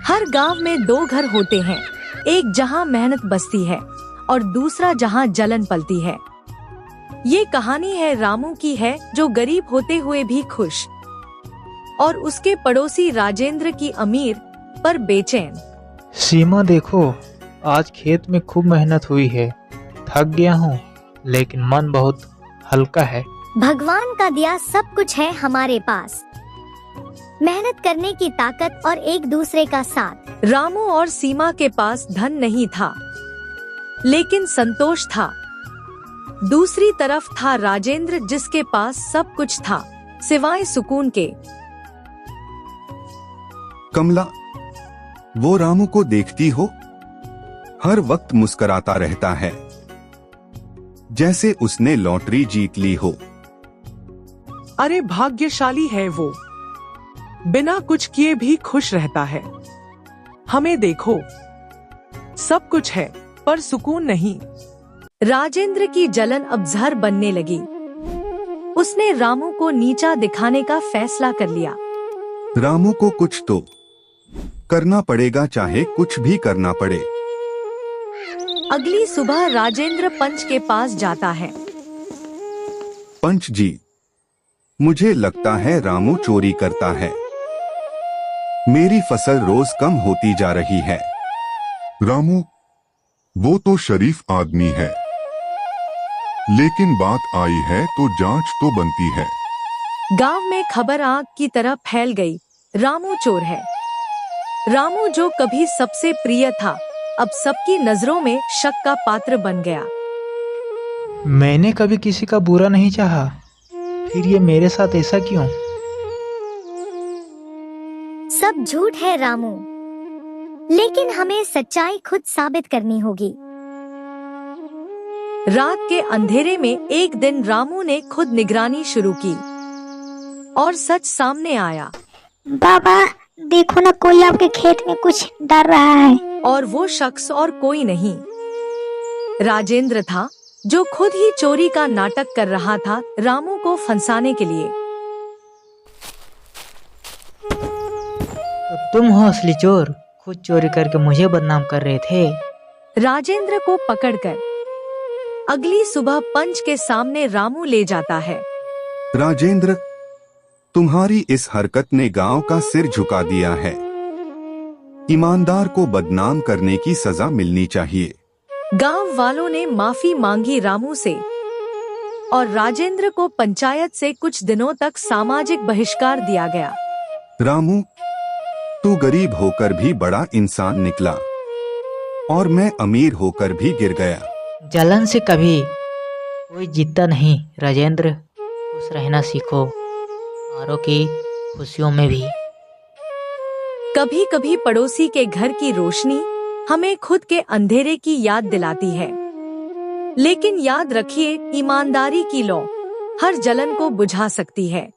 हर गांव में दो घर होते हैं, एक जहां मेहनत बसती है और दूसरा जहां जलन पलती है। ये कहानी है रामू की है, जो गरीब होते हुए भी खुश, और उसके पड़ोसी राजेंद्र की अमीर पर बेचैन। सीमा देखो, आज खेत में खूब मेहनत हुई है। थक गया हूँ, लेकिन मन बहुत हल्का है। भगवान का दिया सब कुछ है हमारे पास, मेहनत करने की ताकत और एक दूसरे का साथ। रामू और सीमा के पास धन नहीं था, लेकिन संतोष था। दूसरी तरफ था राजेंद्र, जिसके पास सब कुछ था सिवाय सुकून के। कमला, वो रामू को देखती हो? हर वक्त मुस्कुराता रहता है, जैसे उसने लॉटरी जीत ली हो। अरे भाग्यशाली है वो, बिना कुछ किए भी खुश रहता है। हमें देखो, सब कुछ है पर सुकून नहीं। राजेंद्र की जलन अब जहर बनने लगी। उसने रामू को नीचा दिखाने का फैसला कर लिया। रामू को कुछ तो करना पड़ेगा, चाहे कुछ भी करना पड़े। अगली सुबह राजेंद्र पंच के पास जाता है। पंच जी, मुझे लगता है रामू चोरी करता है। मेरी फसल रोज कम होती जा रही है। रामू, वो तो शरीफ आदमी है, लेकिन बात आई है तो जांच तो बनती है। गांव में खबर आग की तरह फैल गई, रामू चोर है। रामू जो कभी सबसे प्रिय था, अब सबकी नजरों में शक का पात्र बन गया। मैंने कभी किसी का बुरा नहीं चाहा, फिर ये मेरे साथ ऐसा क्यों? सब झूठ है रामू, लेकिन हमें सच्चाई खुद साबित करनी होगी। रात के अंधेरे में एक दिन रामू ने खुद निगरानी शुरू की और सच सामने आया। बाबा देखो ना, कोई आपके खेत में कुछ डाल रहा है। और वो शख्स और कोई नहीं, राजेंद्र था, जो खुद ही चोरी का नाटक कर रहा था रामू को फंसाने के लिए। तो तुम हो असली चोर, खुद चोरी करके मुझे बदनाम कर रहे थे। राजेंद्र को पकड़कर अगली सुबह पंच के सामने रामू ले जाता है। राजेंद्र, तुम्हारी इस हरकत ने गांव का सिर झुका दिया है। ईमानदार को बदनाम करने की सजा मिलनी चाहिए। गांव वालों ने माफी मांगी रामू से, और राजेंद्र को पंचायत से कुछ दिनों तक सामाजिक बहिष्कार दिया गया। रामू, तू गरीब होकर भी बड़ा इंसान निकला, और मैं अमीर होकर भी गिर गया। जलन से कभी कोई जीतता नहीं राजेंद्र, खुश रहना सीखो, औरों की खुशियों में भी। कभी कभी पड़ोसी के घर की रोशनी हमें खुद के अंधेरे की याद दिलाती है, लेकिन याद रखिए, ईमानदारी की लौ हर जलन को बुझा सकती है।